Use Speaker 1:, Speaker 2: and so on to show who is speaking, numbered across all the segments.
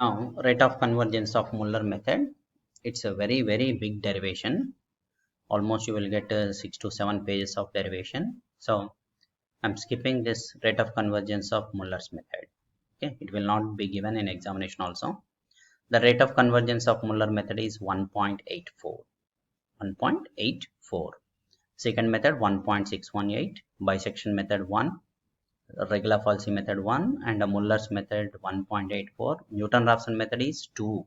Speaker 1: Now, rate of convergence of Muller method, it's a very big derivation. Almost you will get 6 to 7 pages of derivation. So I'm skipping this rate of convergence of Muller's method. Okay, it will not be given in examination also. The rate of convergence of Muller method is 1.84. 1.84. Second method 1.618. Bisection method 1. Regular Falsy method 1 and a Muller's method 1.84. Newton-Raphson method is 2.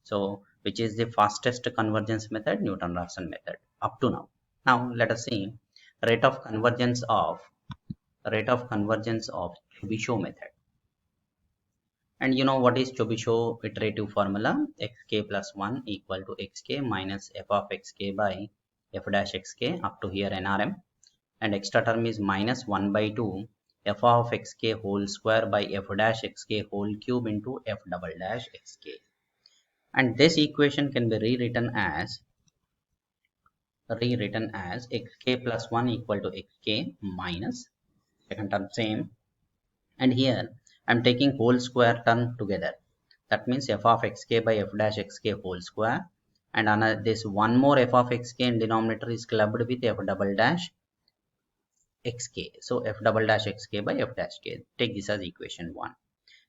Speaker 1: So which is the fastest convergence method? Newton-Raphson method up to now. Now let us see rate of convergence of Chebyshev method. And you know what is Chebyshev iterative formula? Xk plus 1 equal to xk minus f of xk by f dash xk up to here NRM, and extra term is minus 1 by 2 f of xk whole square by f dash xk whole cube into f double dash xk. And this equation can be rewritten as xk plus 1 equal to xk minus second term same, and here I'm taking whole square term together. That means f of xk by f dash xk whole square, and another this one more f of xk in denominator is clubbed with f double dash xk. So f double dash xk by f dash k. Take this as equation 1.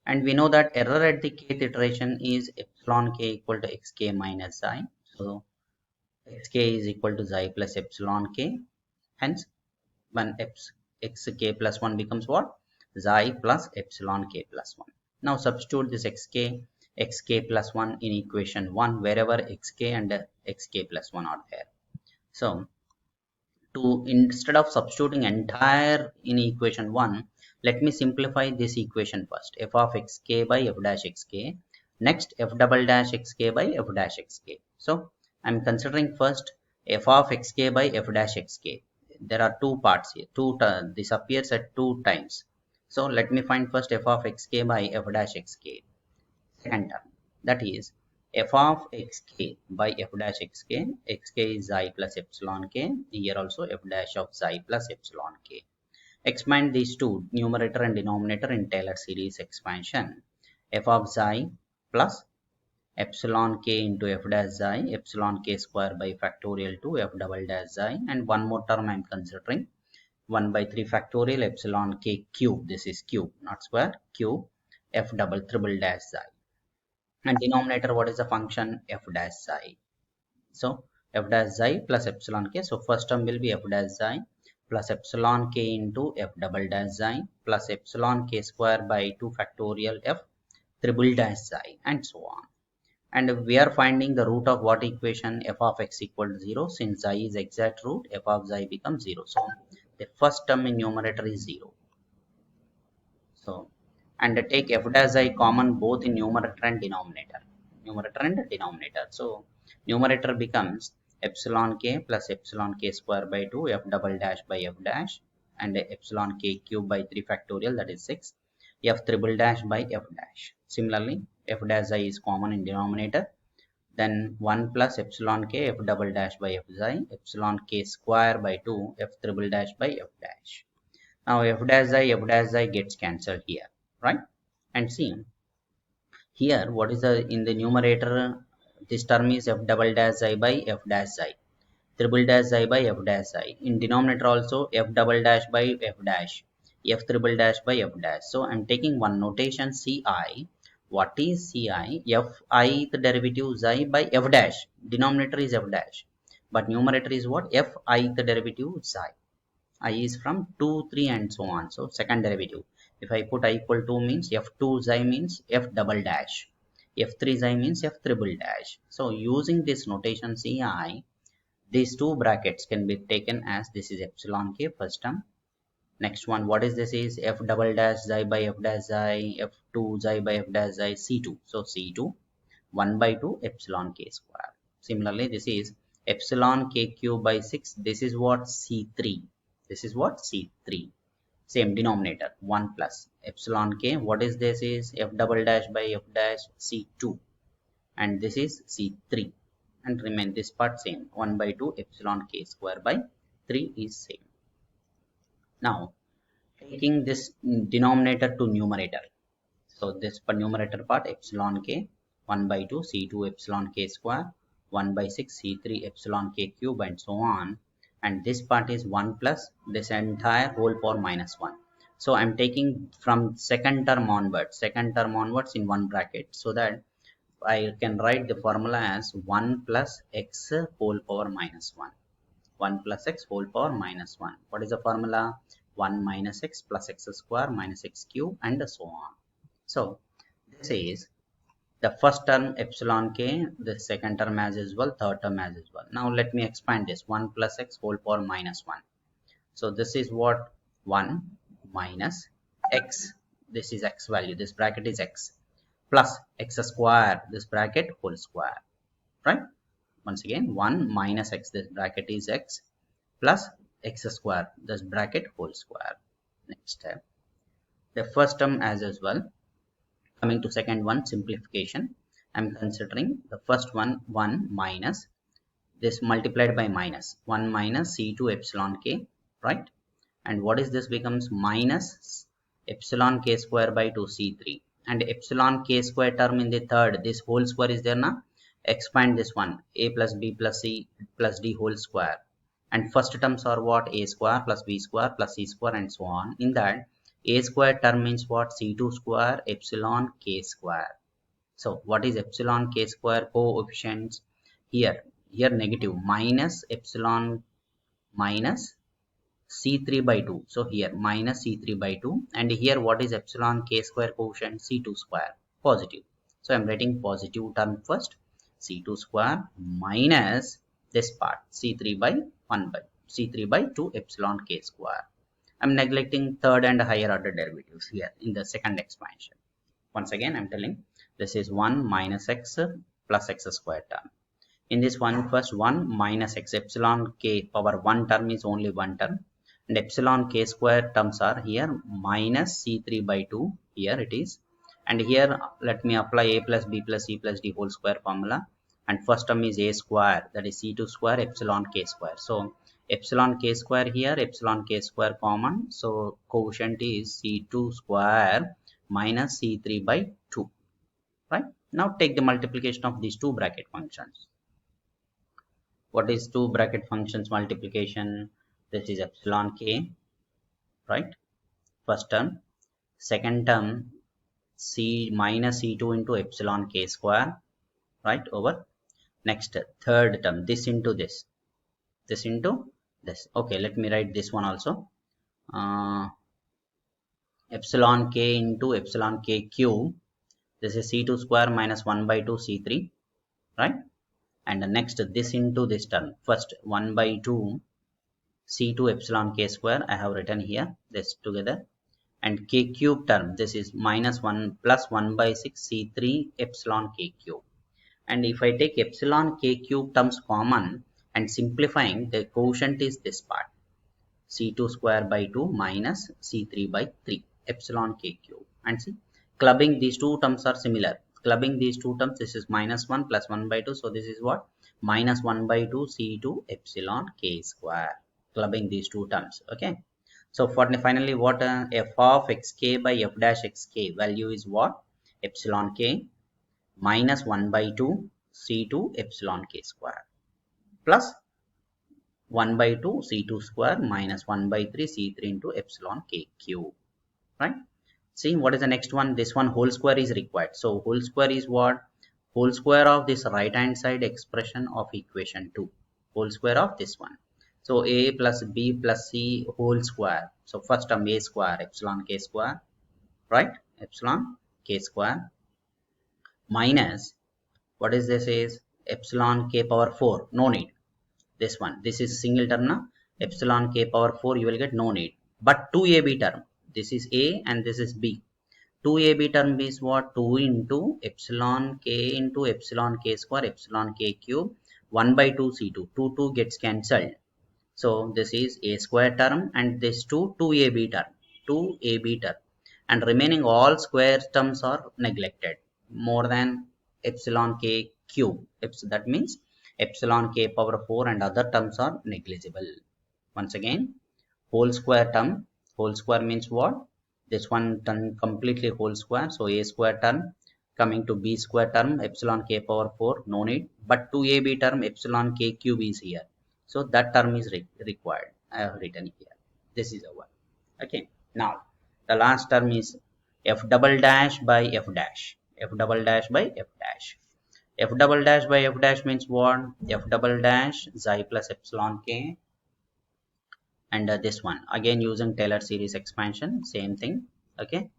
Speaker 1: And we know that error at the kth iteration is epsilon k equal to xk minus xi. So xk is equal to xi plus epsilon k. Hence, when xk plus 1 becomes what? Xi plus epsilon k plus 1. Now substitute this xk plus 1 in equation 1 wherever xk and xk plus 1 are there. So instead of substituting entire in equation 1, let me simplify this equation first. F of xk by f dash xk. Next f double dash xk by f dash xk. So I'm considering first f of xk by f dash xk. There are two parts here. This appears at 2 times. So let me find first f of xk by f dash xk. Second term, that is f of xk by f dash xk. Xk is xi plus epsilon k. Here also f dash of xi plus epsilon k. Expand these two, numerator and denominator, in Taylor series expansion. F of xi plus epsilon k into f dash xi, epsilon k square by factorial to f double dash xi, and one more term I am considering, 1 by 3 factorial epsilon k cube. This is cube, not square, cube, f double triple dash xi. And denominator, what is the function? F dash xi. So f dash xi plus epsilon k. So first term will be f dash xi plus epsilon k into f double dash xi plus epsilon k square by 2 factorial f triple dash xi, and so on. And we are finding the root of what equation? F of x equal to 0. Since xi is exact root, f of xi becomes 0. So the first term in numerator is 0. So, and take f dash xi common both in numerator and denominator. So numerator becomes epsilon k plus epsilon k square by 2 f double dash by f dash, and epsilon k cube by 3 factorial, that is 6, f triple dash by f dash. Similarly, f dash xi is common in denominator. Then 1 plus epsilon k f double dash by f xi, epsilon k square by 2 f triple dash by f dash. Now f dash xi gets cancelled here, right? And see here, what is the in the numerator? This term is f double dash xi by f dash xi, triple dash xi by f dash xi. In denominator also f double dash by f dash, f triple dash by f dash. So I'm taking one notation ci. What is ci? Fi the derivative xi by f dash. Denominator is f dash, but numerator is what? Fi the derivative xi. I is from 2, 3 and so on. So second derivative. If I put I equal to means f2 xi means f double dash. f3 xi means f triple dash. So using this notation ci, these two brackets can be taken as this is epsilon k first term. Next one, what is this is f double dash xi by f dash xi, f2 xi by f dash xi, c2. So c2, 1 by 2 epsilon k square. Similarly, this is epsilon k cube by 6. This is what? C3. This is what? C3. Same denominator, 1 plus epsilon k. What is this is f double dash by f dash, C2. And this is C3. And remain this part same, 1 by 2 epsilon k square by 3 is same. Now, taking this denominator to numerator. So this for numerator part epsilon k 1 by 2 c2 epsilon k square 1 by 6 c3 epsilon k cube and so on, and this part is 1 plus this entire whole power minus 1. So I'm taking from second term onwards in one bracket, so that I can write the formula as 1 plus x whole power minus 1. 1 plus x whole power minus 1. What is the formula? 1 minus x plus x square minus x cube and so on. So this is the first term epsilon k, the second term as well, third term as well. Now let me expand this 1 plus x whole power minus 1. So this is what 1 minus x, this is x value, this bracket is x, plus x square, this bracket whole square, right? Once again 1 minus x, this bracket is x, plus x square, this bracket whole square. Next step, the first term as well. Coming to second one, simplification. I'm considering the first one 1 minus this multiplied by minus 1 minus c2 epsilon k, right? And what is this becomes minus epsilon k square by 2 c3, and epsilon k square term in the third, this whole square is there now. Expand this one, a plus b plus c plus d whole square, and first terms are what? A square plus b square plus c square and so on. In that a square term means what? c2 square epsilon k square. So what is epsilon k square coefficients? Here negative, minus epsilon minus c3 by 2. So here minus c3 by 2, and here what is epsilon k square coefficient? c2 square, positive. So I'm writing positive term first, c2 square minus this part c3 by 1 by c3 by 2 epsilon k square. I'm neglecting third and higher order derivatives here in the second expansion. Once again I'm telling this is 1 minus x plus x square term. In this one, first 1 minus x, epsilon k power 1 term is only one term, and epsilon k square terms are here minus c3 by 2, here it is, and here let me apply a plus b plus c plus d whole square formula, and first term is a square, that is c2 square epsilon k square. So epsilon k square here, epsilon k square common, so quotient is c2 square minus c3 by 2, right? Now take the multiplication of these two bracket functions. What is two bracket functions multiplication? This is epsilon k, right? First term. Second term c minus c2 into epsilon k square, right, over. Next third term, this into this into this. Okay, let me write this one also. Epsilon k into epsilon k cube, this is c2 square minus 1 by 2 c3, right? And next this into this term, first 1 by 2 c2 epsilon k square, I have written here this together, and k cube term, this is minus 1 plus 1 by 6 c3 epsilon k cube. And if I take epsilon k cube terms common and simplifying, the quotient is this part, c2 square by 2 minus c3 by 3 epsilon k cube. And see, clubbing these two terms are similar. Clubbing these two terms, this is minus 1 plus 1 by 2, so this is what? Minus 1 by 2 c2 epsilon k square. Clubbing these two terms, okay? So for finally what? F of xk by f dash xk value is what? Epsilon k minus 1 by 2 c2 epsilon k square plus 1 by 2 c2 square minus 1 by 3 c3 into epsilon k cube, right? See, what is the next one? This one whole square is required. So whole square is what? Whole square of this right hand side expression of equation 2. Whole square of this one. So a plus b plus c whole square. So first term a square epsilon k square, right? Epsilon k square minus, what is this is? Epsilon k power 4. No need. This one. This is single term now. Epsilon k power 4 you will get no need. But 2ab term. This is a and this is b. 2ab term is what? 2 into epsilon k into epsilon k square epsilon k cube 1 by 2 c2. 2 gets cancelled. So this is a square term and this 2ab term. 2ab term. And remaining all square terms are neglected. More than epsilon k cube. That means epsilon k power 4 and other terms are negligible. Once again, whole square term. Whole square means what? This one turn completely whole square, so a square term coming to b square term epsilon k power 4, no need, but 2ab term epsilon k cube is here, so that term is required. I have written here. This is our okay. Now the last term is f double dash by f dash, f double dash by f dash. F double dash by f dash means what? F double dash xi plus epsilon k, and this one again using Taylor series expansion, same thing. Okay,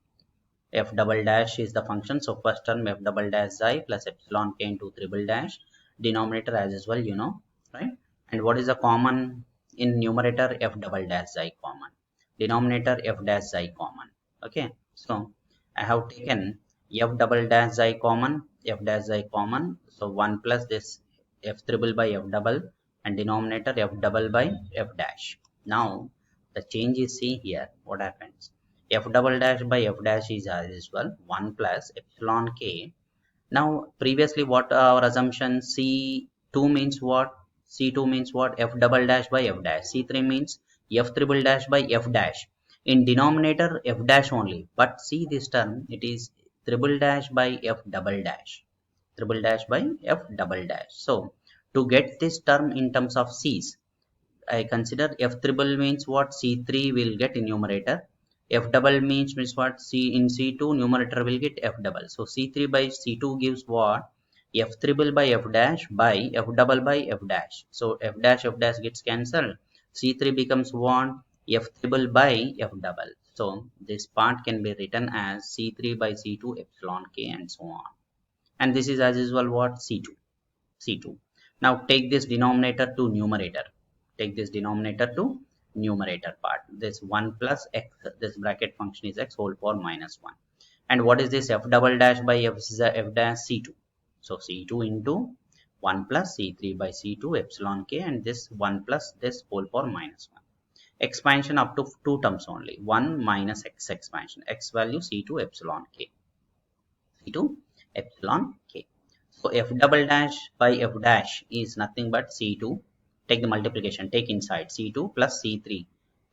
Speaker 1: f double dash is the function, so first term f double dash xi plus epsilon k into triple dash, denominator as usual, you know, right? And what is the common in numerator? F double dash xi common, denominator f dash xi common. Okay, so I have taken f double dash xi common, f dash xi common, so 1 plus this f triple by f double, and denominator f double by f dash. Now the change is, see here what happens. F double dash by f dash is as usual 1 plus epsilon k. Now previously what our assumption, C2 means what? C2 means what? F double dash by f dash. C3 means f triple dash by f dash. In denominator f dash only, but see this term, it is triple dash by f double dash. Triple dash by f double dash. So to get this term in terms of c's, I consider f triple means what? C3 will get in numerator. F double means what? C in C2 numerator will get f double. So C3 by C2 gives what? F triple by f dash by f double by f dash. So f dash gets cancelled. C3 becomes what? F triple by f double. So this part can be written as C3 by C2 epsilon k and so on. And this is as usual what? C2. C2. Now take this denominator to numerator. Take this denominator to numerator part. This 1 plus x, this bracket function is x whole power minus 1. And what is this? F double dash by f dash C2. So C2 into 1 plus C3 by C2 epsilon k, and this 1 plus this whole power minus 1. Expansion up to 2 terms only. 1 minus x expansion. X value C2 epsilon k. C2 epsilon k. So f double dash by f dash is nothing but C2. Take the multiplication, take inside C2 plus C3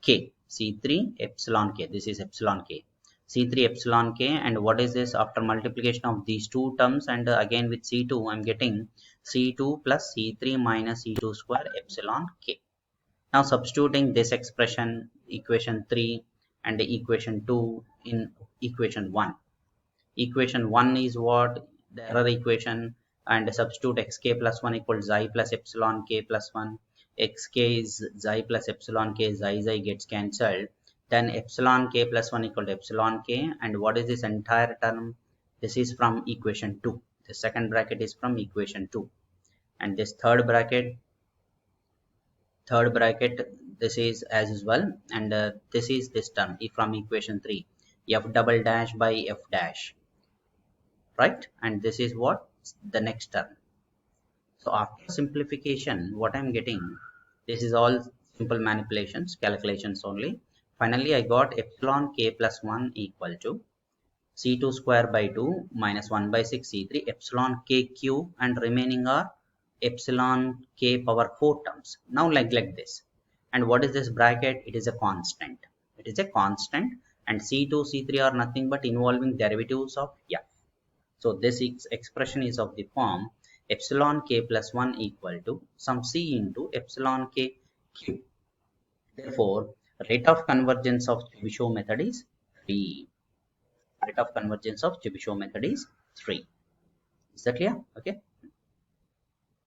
Speaker 1: k. C3 epsilon k. This is epsilon k. C3 epsilon k, and what is this? After multiplication of these two terms and again with C2, I am getting C2 plus C3 minus C2 square epsilon k. Now substituting this expression, equation 3 and equation 2 in equation 1. Equation 1 is what? The error equation, and substitute xk plus 1 equals xi plus epsilon k plus 1. Xk is xi plus epsilon k, xi gets cancelled. Then epsilon k plus 1 equal to epsilon k. And what is this entire term? This is from equation 2. The second bracket is from equation 2. And this third bracket, this is as usual. And this is this term from equation 3. F double dash by f dash. Right, and this is what? The next term. So after simplification, what I'm getting, this is all simple manipulations, calculations only. Finally I got epsilon k plus 1 equal to C2 square by 2 minus 1 by 6 C3 epsilon k cube, and remaining are epsilon k power 4 terms. Now like this. And what is this bracket? It is a constant. It is a constant, and C2 C3 are nothing but involving derivatives of f. So this expression is of the form epsilon k plus 1 equal to some c into epsilon k cube. Therefore, rate of convergence of Chebyshev method is 3. Rate of convergence of Chebyshev method is 3. Is that clear? Okay.